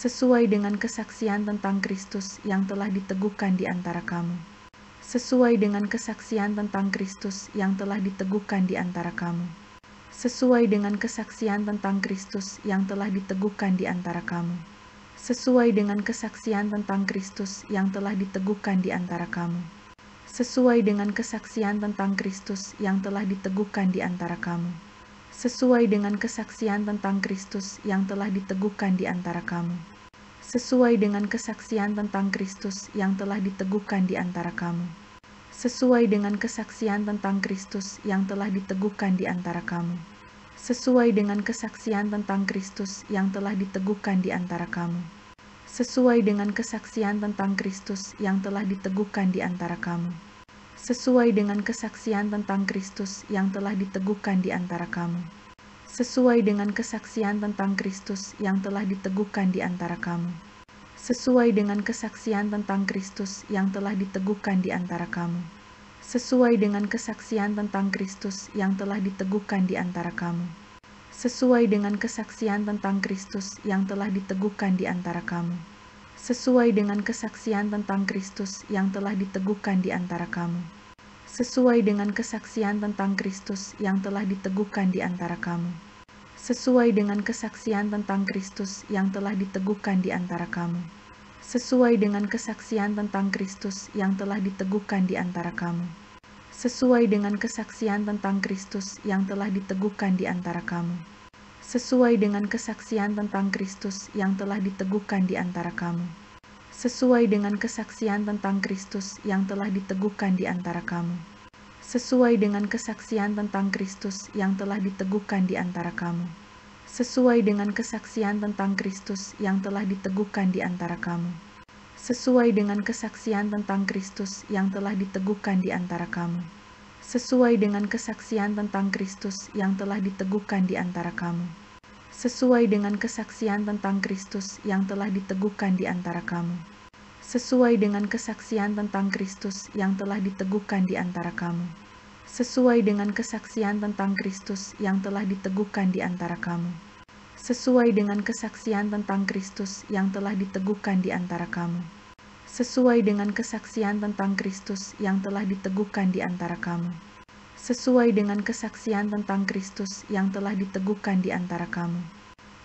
sesuai dengan kesaksian tentang Kristus yang telah diteguhkan di antara kamu. Sesuai dengan kesaksian tentang Kristus yang telah diteguhkan di antara kamu. Sesuai dengan kesaksian tentang Kristus yang telah diteguhkan di antara kamu. Sesuai dengan kesaksian tentang Kristus yang telah diteguhkan di antara kamu. Sesuai dengan kesaksian tentang Kristus yang telah diteguhkan di antara kamu. Sesuai dengan kesaksian tentang Kristus yang telah diteguhkan di antara kamu. Sesuai dengan kesaksian tentang Kristus yang telah diteguhkan di antara kamu. Sesuai dengan kesaksian tentang Kristus yang telah diteguhkan di antara kamu. Sesuai dengan kesaksian tentang Kristus yang telah diteguhkan di antara kamu. Sesuai dengan kesaksian tentang Kristus yang telah diteguhkan di antara kamu. Sesuai dengan kesaksian tentang Kristus yang telah diteguhkan di antara kamu. Sesuai dengan kesaksian tentang Kristus yang telah diteguhkan di antara kamu. Sesuai dengan kesaksian tentang Kristus yang telah diteguhkan di antara kamu. Sesuai dengan kesaksian tentang Kristus yang telah diteguhkan di antara kamu. Sesuai dengan kesaksian tentang Kristus yang telah diteguhkan di antara kamu. Sesuai dengan kesaksian tentang Kristus yang telah diteguhkan di antara kamu. Sesuai dengan kesaksian tentang Kristus yang telah diteguhkan di antara kamu. Sesuai dengan kesaksian tentang Kristus yang telah diteguhkan di antara kamu. Sesuai dengan kesaksian tentang Kristus yang telah diteguhkan di antara kamu. Sesuai dengan kesaksian tentang Kristus yang telah diteguhkan di antara kamu. Sesuai dengan kesaksian tentang Kristus yang telah diteguhkan di antara kamu. Sesuai dengan kesaksian tentang Kristus yang telah diteguhkan di antara kamu. Sesuai dengan kesaksian tentang Kristus yang telah diteguhkan di antara kamu. Sesuai dengan kesaksian tentang Kristus yang telah diteguhkan di antara kamu. Sesuai dengan kesaksian tentang Kristus yang telah diteguhkan di antara kamu. Sesuai dengan kesaksian tentang Kristus yang telah diteguhkan di antara kamu. Sesuai dengan kesaksian tentang Kristus yang telah diteguhkan di antara kamu. Sesuai dengan kesaksian tentang Kristus yang telah diteguhkan di antara kamu. Sesuai dengan kesaksian tentang Kristus yang telah diteguhkan di antara kamu. Sesuai dengan kesaksian tentang Kristus yang telah diteguhkan di antara kamu. Sesuai dengan kesaksian tentang Kristus yang telah diteguhkan di antara kamu. Sesuai dengan kesaksian tentang Kristus yang telah diteguhkan di antara kamu.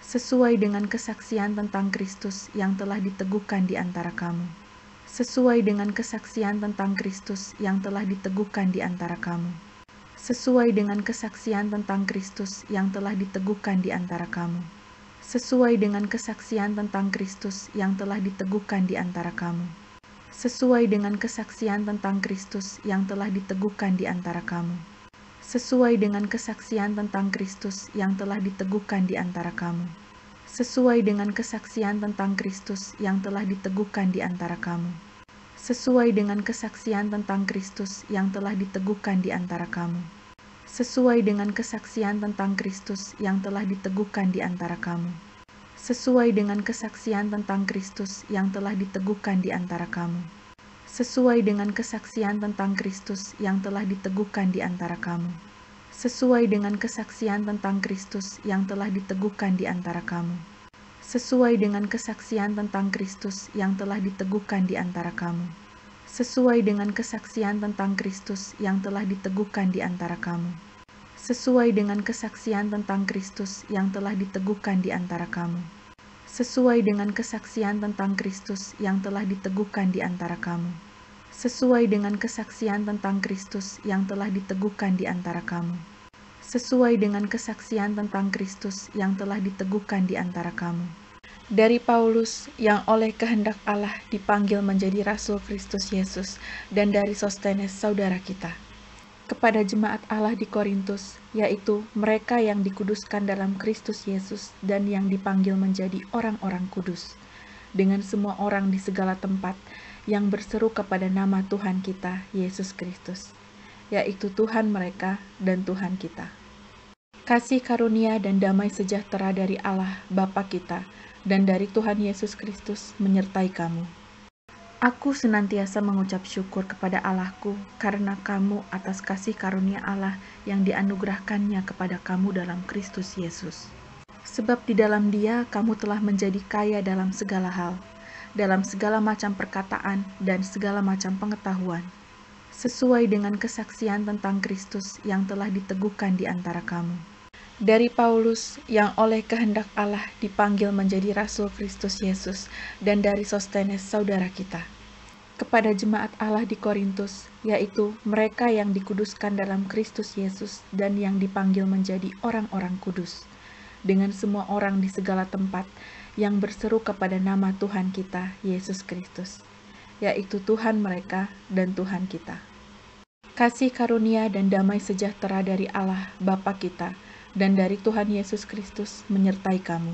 Sesuai dengan kesaksian tentang Kristus yang telah diteguhkan di antara kamu. Sesuai dengan kesaksian tentang Kristus yang telah diteguhkan di antara kamu. Sesuai dengan kesaksian tentang Kristus yang telah diteguhkan di antara kamu. Sesuai dengan kesaksian tentang Kristus yang telah diteguhkan di antara kamu. Sesuai dengan kesaksian tentang Kristus yang telah diteguhkan di antara kamu. Sesuai dengan kesaksian tentang Kristus yang telah diteguhkan di antara kamu. Sesuai dengan kesaksian tentang Kristus yang telah diteguhkan di antara kamu. Sesuai dengan kesaksian tentang Kristus yang telah diteguhkan di antara kamu. Sesuai dengan kesaksian tentang Kristus yang telah diteguhkan di antara kamu. Sesuai dengan kesaksian tentang Kristus yang telah diteguhkan di antara kamu. Sesuai dengan kesaksian tentang Kristus yang telah diteguhkan di antara kamu. Sesuai dengan kesaksian tentang Kristus yang telah diteguhkan di antara kamu. Sesuai dengan kesaksian tentang Kristus yang telah diteguhkan di antara kamu. Sesuai dengan kesaksian tentang Kristus yang telah diteguhkan di antara kamu. Sesuai dengan kesaksian tentang Kristus yang telah diteguhkan di antara kamu. Sesuai dengan kesaksian tentang Kristus yang telah diteguhkan di antara kamu. Sesuai dengan kesaksian tentang Kristus yang telah diteguhkan di antara kamu. Sesuai dengan kesaksian tentang Kristus yang telah diteguhkan di antara kamu. Dari Paulus, yang oleh kehendak Allah dipanggil menjadi Rasul Kristus Yesus, dan dari Sostenes, saudara kita, kepada jemaat Allah di Korintus, yaitu mereka yang dikuduskan dalam Kristus Yesus dan yang dipanggil menjadi orang-orang kudus, dengan semua orang di segala tempat yang berseru kepada nama Tuhan kita, Yesus Kristus, yaitu Tuhan mereka dan Tuhan kita. Kasih karunia dan damai sejahtera dari Allah Bapa kita dan dari Tuhan Yesus Kristus menyertai kamu. Aku senantiasa mengucap syukur kepada Allahku karena kamu atas kasih karunia Allah yang dianugerahkannya kepada kamu dalam Kristus Yesus. Sebab di dalam Dia kamu telah menjadi kaya dalam segala hal, dalam segala macam perkataan dan segala macam pengetahuan, sesuai dengan kesaksian tentang Kristus yang telah diteguhkan di antara kamu. Dari Paulus, yang oleh kehendak Allah dipanggil menjadi Rasul Kristus Yesus, dan dari Sostenes saudara kita, kepada jemaat Allah di Korintus, yaitu mereka yang dikuduskan dalam Kristus Yesus dan yang dipanggil menjadi orang-orang kudus, dengan semua orang di segala tempat yang berseru kepada nama Tuhan kita, Yesus Kristus, yaitu Tuhan mereka dan Tuhan kita. Kasih karunia dan damai sejahtera dari Allah Bapa kita dan dari Tuhan Yesus Kristus menyertai kamu.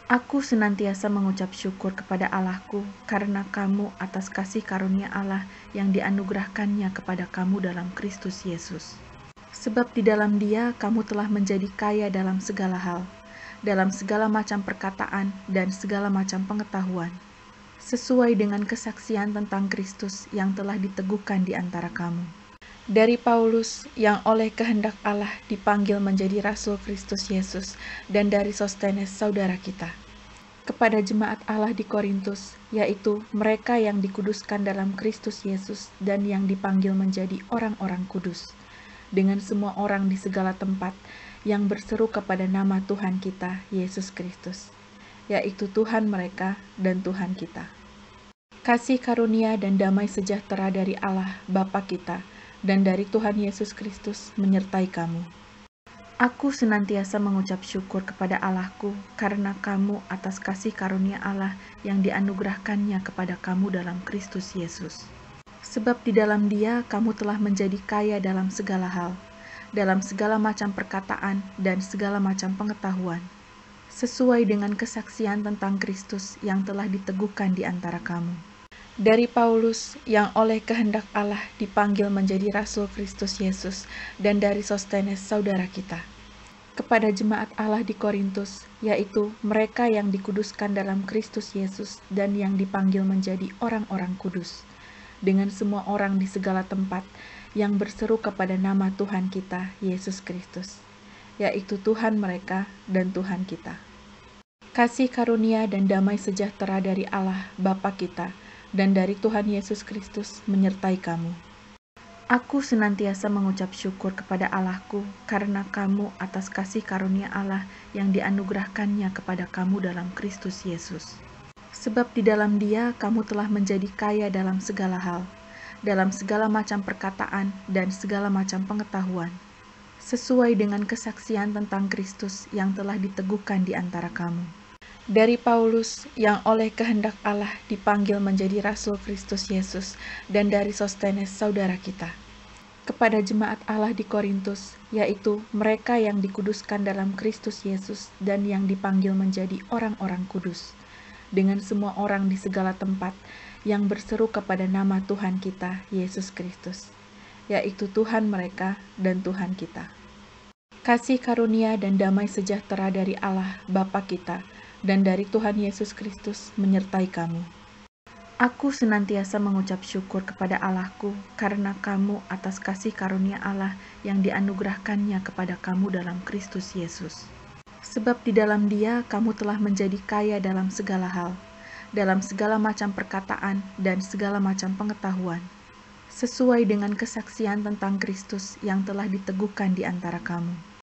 Aku senantiasa mengucap syukur kepada Allahku karena kamu atas kasih karunia Allah yang dianugerahkannya kepada kamu dalam Kristus Yesus. Sebab di dalam Dia kamu telah menjadi kaya dalam segala hal, dalam segala macam perkataan dan segala macam pengetahuan, sesuai dengan kesaksian tentang Kristus yang telah diteguhkan di antara kamu. Dari Paulus, yang oleh kehendak Allah dipanggil menjadi Rasul Kristus Yesus, dan dari Sostenes saudara kita, kepada jemaat Allah di Korintus, yaitu mereka yang dikuduskan dalam Kristus Yesus dan yang dipanggil menjadi orang-orang kudus, dengan semua orang di segala tempat yang berseru kepada nama Tuhan kita, Yesus Kristus, yaitu Tuhan mereka dan Tuhan kita. Kasih karunia dan damai sejahtera dari Allah Bapa kita dan dari Tuhan Yesus Kristus menyertai kamu. Aku senantiasa mengucap syukur kepada Allahku karena kamu atas kasih karunia Allah yang dianugerahkannya kepada kamu dalam Kristus Yesus. Sebab di dalam Dia kamu telah menjadi kaya dalam segala hal, dalam segala macam perkataan dan segala macam pengetahuan, sesuai dengan kesaksian tentang Kristus yang telah diteguhkan di antara kamu. Dari Paulus, yang oleh kehendak Allah dipanggil menjadi Rasul Kristus Yesus, dan dari Sostenes saudara kita, kepada jemaat Allah di Korintus, yaitu mereka yang dikuduskan dalam Kristus Yesus dan yang dipanggil menjadi orang-orang kudus, dengan semua orang di segala tempat yang berseru kepada nama Tuhan kita, Yesus Kristus, yaitu Tuhan mereka dan Tuhan kita. Kasih karunia dan damai sejahtera dari Allah Bapa kita dan dari Tuhan Yesus Kristus menyertai kamu. Aku senantiasa mengucap syukur kepada Allahku karena kamu atas kasih karunia Allah yang dianugerahkannya kepada kamu dalam Kristus Yesus. Sebab di dalam Dia kamu telah menjadi kaya dalam segala hal, dalam segala macam perkataan dan segala macam pengetahuan, sesuai dengan kesaksian tentang Kristus yang telah diteguhkan di antara kamu. Dari Paulus, yang oleh kehendak Allah dipanggil menjadi Rasul Kristus Yesus, dan dari Sostenes saudara kita, kepada jemaat Allah di Korintus, yaitu mereka yang dikuduskan dalam Kristus Yesus dan yang dipanggil menjadi orang-orang kudus, dengan semua orang di segala tempat yang berseru kepada nama Tuhan kita, Yesus Kristus, yaitu Tuhan mereka dan Tuhan kita. Kasih karunia dan damai sejahtera dari Allah Bapa kita dan dari Tuhan Yesus Kristus menyertai kamu. Aku senantiasa mengucap syukur kepada Allahku karena kamu atas kasih karunia Allah yang dianugerahkannya kepada kamu dalam Kristus Yesus. Sebab di dalam Dia kamu telah menjadi kaya dalam segala hal, dalam segala macam perkataan dan segala macam pengetahuan, sesuai dengan kesaksian tentang Kristus yang telah diteguhkan di antara kamu.